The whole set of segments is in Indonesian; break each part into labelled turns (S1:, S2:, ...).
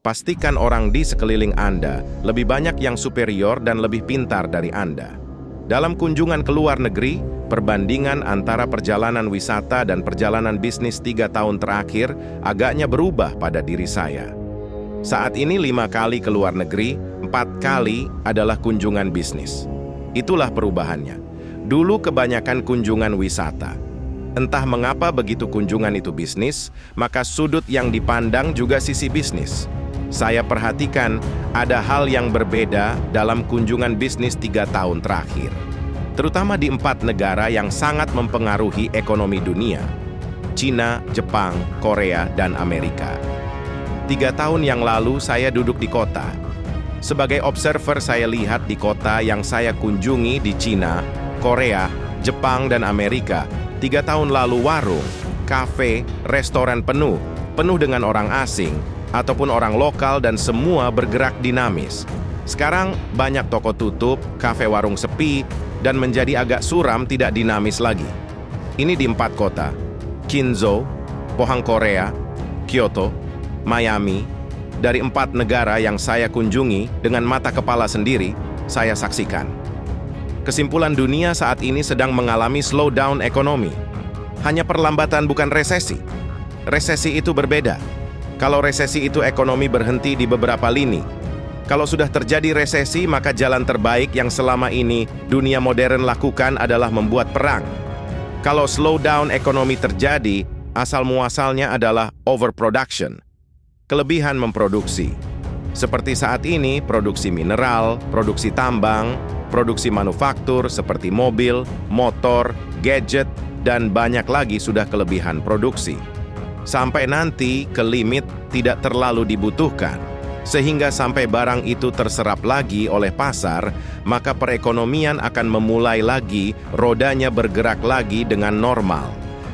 S1: pastikan orang di sekeliling Anda lebih banyak yang superior dan lebih pintar dari Anda. Dalam kunjungan ke luar negeri, perbandingan antara perjalanan wisata dan perjalanan bisnis 3 tahun terakhir agaknya berubah pada diri saya. Saat ini 5 kali ke luar negeri, 4 kali adalah kunjungan bisnis. Itulah perubahannya. Dulu kebanyakan kunjungan wisata. Entah mengapa begitu kunjungan itu bisnis, maka sudut yang dipandang juga sisi bisnis. Saya perhatikan ada hal yang berbeda dalam kunjungan bisnis 3 tahun terakhir. Terutama di 4 negara yang sangat mempengaruhi ekonomi dunia. Cina, Jepang, Korea, dan Amerika. 3 tahun yang lalu saya duduk di kota. Sebagai observer saya lihat di kota yang saya kunjungi di Cina, Korea, Jepang, dan Amerika. 3 tahun lalu warung, kafe, restoran penuh dengan orang asing, ataupun orang lokal dan semua bergerak dinamis. Sekarang banyak toko tutup, kafe warung sepi, dan menjadi agak suram tidak dinamis lagi. Ini di 4 kota, Kinzo, Pohang Korea, Kyoto, Miami. Dari 4 negara yang saya kunjungi dengan mata kepala sendiri, saya saksikan. Kesimpulan dunia saat ini sedang mengalami slowdown ekonomi. Hanya perlambatan bukan resesi. Resesi itu berbeda. Kalau resesi itu ekonomi berhenti di beberapa lini. Kalau sudah terjadi resesi, maka jalan terbaik yang selama ini dunia modern lakukan adalah membuat perang. Kalau slowdown ekonomi terjadi, asal muasalnya adalah overproduction. Kelebihan memproduksi. Seperti saat ini, produksi mineral, produksi tambang, produksi manufaktur seperti mobil, motor, gadget, dan banyak lagi sudah kelebihan produksi. Sampai nanti ke limit tidak terlalu dibutuhkan, sehingga sampai barang itu terserap lagi oleh pasar, maka perekonomian akan memulai lagi, rodanya bergerak lagi dengan normal.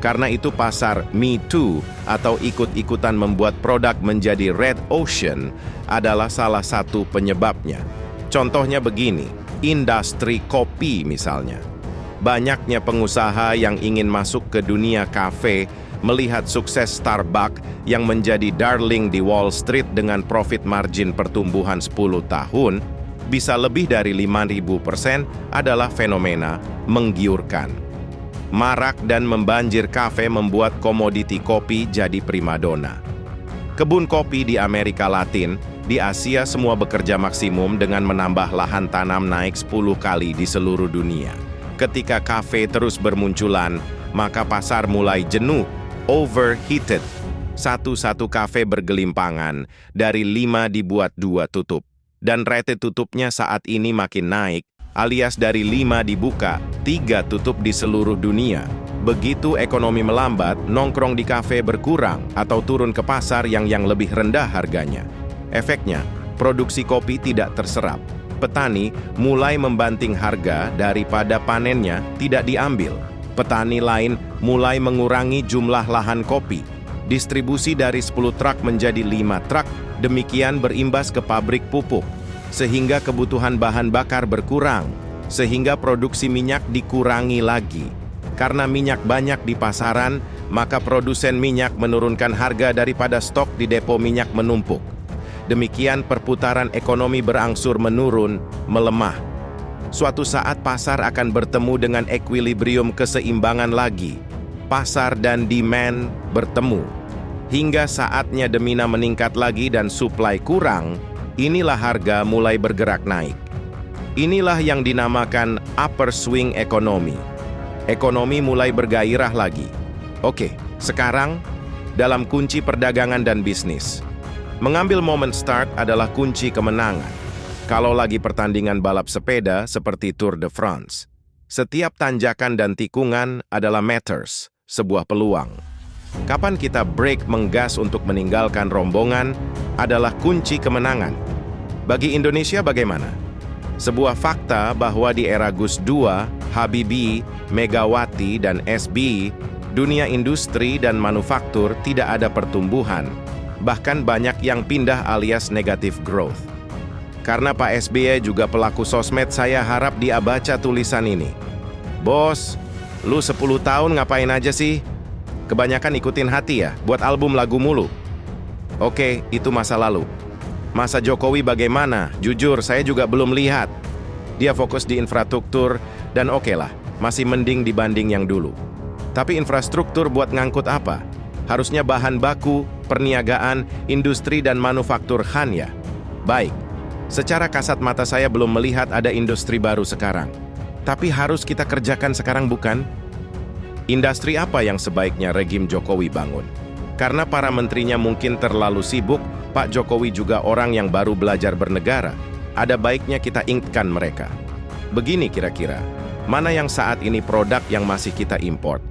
S1: Karena itu pasar Me Too atau ikut-ikutan membuat produk menjadi red ocean adalah salah satu penyebabnya. Contohnya begini, industri kopi misalnya. Banyaknya pengusaha yang ingin masuk ke dunia kafe melihat sukses Starbucks yang menjadi darling di Wall Street dengan profit margin pertumbuhan 10 tahun bisa lebih dari 5.000% adalah fenomena menggiurkan. Marak dan membanjir kafe membuat komoditi kopi jadi primadona. Kebun kopi di Amerika Latin, di Asia semua bekerja maksimum dengan menambah lahan tanam naik 10 kali di seluruh dunia. Ketika kafe terus bermunculan, maka pasar mulai jenuh, overheated. Satu-satu kafe bergelimpangan, dari 5 dibuat 2 tutup. Dan rate tutupnya saat ini makin naik, alias dari 5 dibuka, 3 tutup di seluruh dunia. Begitu ekonomi melambat, nongkrong di kafe berkurang atau turun ke pasar yang lebih rendah harganya. Efeknya, produksi kopi tidak terserap. Petani mulai membanting harga daripada panennya tidak diambil. Petani lain mulai mengurangi jumlah lahan kopi. Distribusi dari 10 truk menjadi 5 truk, demikian berimbas ke pabrik pupuk. Sehingga kebutuhan bahan bakar berkurang, sehingga produksi minyak dikurangi lagi. Karena minyak banyak di pasaran, maka produsen minyak menurunkan harga daripada stok di depo minyak menumpuk. Demikian perputaran ekonomi berangsur menurun, melemah. Suatu saat pasar akan bertemu dengan equilibrium keseimbangan lagi. Pasar dan demand bertemu. Hingga saatnya demanda meningkat lagi dan supply kurang, inilah harga mulai bergerak naik. Inilah yang dinamakan upper swing economy. Ekonomi mulai bergairah lagi. Oke, sekarang dalam kunci perdagangan dan bisnis. Mengambil moment start adalah kunci kemenangan. Kalau lagi pertandingan balap sepeda seperti Tour de France, setiap tanjakan dan tikungan adalah matters, sebuah peluang. Kapan kita break menggas untuk meninggalkan rombongan adalah kunci kemenangan. Bagi Indonesia bagaimana? Sebuah fakta bahwa di era Gus II, Habibie, Megawati, dan SBY, dunia industri dan manufaktur tidak ada pertumbuhan, bahkan banyak yang pindah alias negative growth. Karena Pak SBY juga pelaku sosmed, saya harap dia baca tulisan ini. Bos, lu 10 tahun ngapain aja sih? Kebanyakan ikutin hati ya, buat album lagu mulu. Oke, itu masa lalu. Masa Jokowi bagaimana? Jujur, saya juga belum lihat. Dia fokus di infrastruktur, dan okelah, masih mending dibanding yang dulu. Tapi infrastruktur buat ngangkut apa? Harusnya bahan baku, perniagaan, industri dan manufaktur ya. Baik, secara kasat mata saya belum melihat ada industri baru sekarang. Tapi harus kita kerjakan sekarang bukan? Industri apa yang sebaiknya regim Jokowi bangun? Karena para menterinya mungkin terlalu sibuk, Pak Jokowi juga orang yang baru belajar bernegara. Ada baiknya kita ingatkan mereka. Begini kira-kira, mana yang saat ini produk yang masih kita import?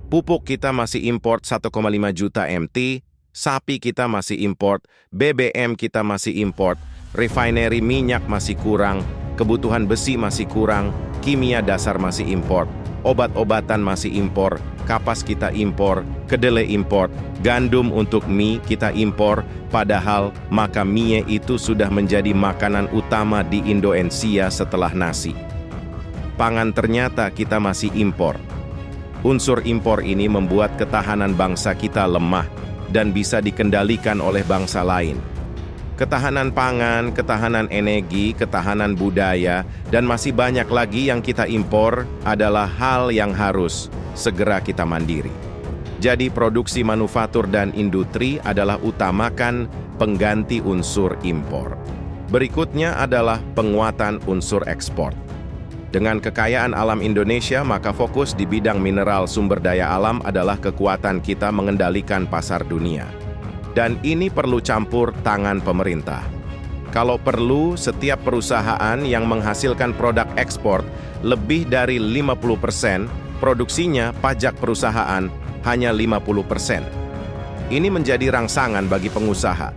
S1: Pupuk kita masih import 1,5 juta MT, sapi kita masih import, BBM kita masih import, refinery minyak masih kurang, kebutuhan besi masih kurang, kimia dasar masih import, obat-obatan masih impor, kapas kita impor, kedelai import, gandum untuk mie kita impor, padahal maka mie itu sudah menjadi makanan utama di Indonesia setelah nasi. Pangan ternyata kita masih impor. Unsur impor ini membuat ketahanan bangsa kita lemah dan bisa dikendalikan oleh bangsa lain. Ketahanan pangan, ketahanan energi, ketahanan budaya, dan masih banyak lagi yang kita impor adalah hal yang harus segera kita mandiri. Jadi produksi manufaktur dan industri adalah utamakan pengganti unsur impor. Berikutnya adalah penguatan unsur ekspor. Dengan kekayaan alam Indonesia, maka fokus di bidang mineral sumber daya alam adalah kekuatan kita mengendalikan pasar dunia. Dan ini perlu campur tangan pemerintah. Kalau perlu, setiap perusahaan yang menghasilkan produk ekspor lebih dari 50%, produksinya pajak perusahaan hanya 50%. Ini menjadi rangsangan bagi pengusaha.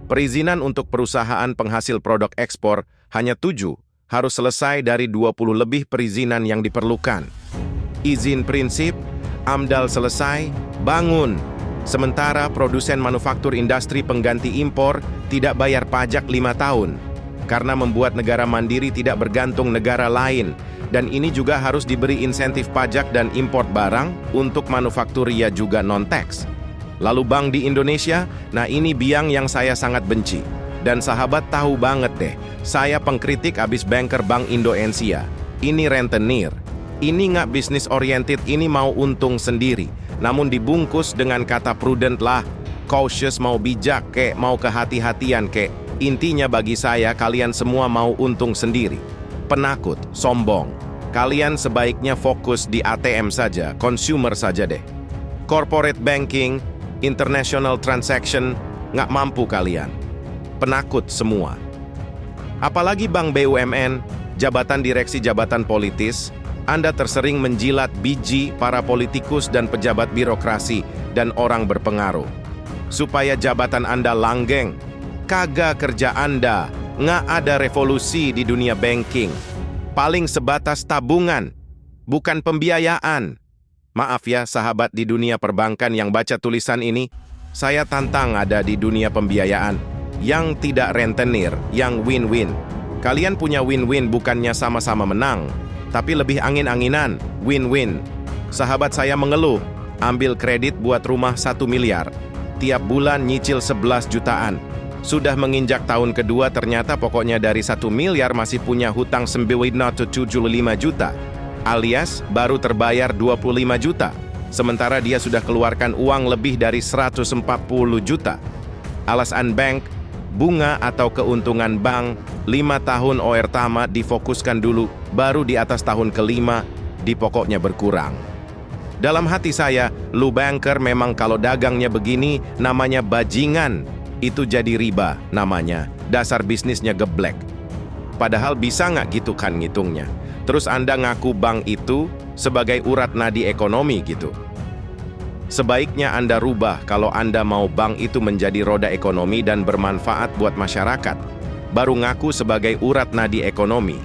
S1: Perizinan untuk perusahaan penghasil produk ekspor hanya 7, harus selesai dari 20 lebih perizinan yang diperlukan. Izin prinsip, AMDAL selesai, bangun. Sementara produsen manufaktur industri pengganti impor tidak bayar pajak 5 tahun. Karena membuat negara mandiri tidak bergantung negara lain. Dan ini juga harus diberi insentif pajak dan import barang untuk manufakturia juga non-tax. Lalu bank di Indonesia, nah ini biang yang saya sangat benci. Dan sahabat tahu banget deh, saya pengkritik abis banker Bank Indonesia. Ini rentenir, ini nggak bisnis oriented, ini mau untung sendiri. Namun dibungkus dengan kata prudent lah, cautious mau bijak kek, mau kehati-hatian kek. Intinya bagi saya kalian semua mau untung sendiri. Penakut, sombong. Kalian sebaiknya fokus di ATM saja, consumer saja deh. Corporate banking, international transaction, nggak mampu kalian. Penakut semua. Apalagi bank BUMN, jabatan direksi jabatan politis, Anda tersering menjilat biji para politikus dan pejabat birokrasi dan orang berpengaruh. Supaya jabatan Anda langgeng, kagak kerja Anda, nggak ada revolusi di dunia banking. Paling sebatas tabungan, bukan pembiayaan. Maaf ya sahabat di dunia perbankan yang baca tulisan ini, saya tantang ada di dunia pembiayaan. Yang tidak rentenir, yang win-win. Kalian punya win-win bukannya sama-sama menang, tapi lebih angin-anginan, win-win. Sahabat saya mengeluh, ambil kredit buat rumah 1 miliar. Tiap bulan nyicil 11 jutaan. Sudah menginjak tahun kedua ternyata pokoknya dari 1 miliar masih punya hutang 9,75 juta. Alias baru terbayar 25 juta. Sementara dia sudah keluarkan uang lebih dari 140 juta. Alasan bank, bunga atau keuntungan bank, 5 tahun OR tamat difokuskan dulu, baru di atas tahun kelima, di pokoknya berkurang. Dalam hati saya, lu banker memang kalau dagangnya begini, namanya bajingan. Itu jadi riba, namanya. Dasar bisnisnya geblek. Padahal bisa nggak gitu kan ngitungnya? Terus Anda ngaku bank itu sebagai urat nadi ekonomi gitu. Sebaiknya Anda rubah kalau Anda mau bank itu menjadi roda ekonomi dan bermanfaat buat masyarakat. Baru ngaku sebagai urat nadi ekonomi.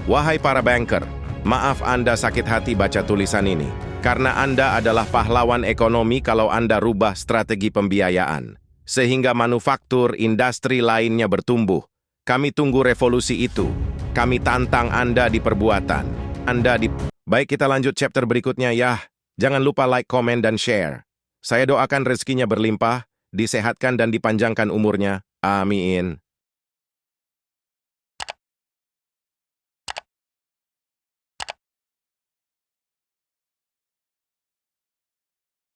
S1: Wahai para banker, maaf Anda sakit hati baca tulisan ini. Karena Anda adalah pahlawan ekonomi kalau Anda rubah strategi pembiayaan. Sehingga manufaktur, industri lainnya bertumbuh. Kami tunggu revolusi itu. Kami tantang Anda di perbuatan. Baik, kita lanjut chapter berikutnya ya. Jangan lupa like, komen, dan share. Saya doakan rezekinya berlimpah, disehatkan dan dipanjangkan umurnya. Amin.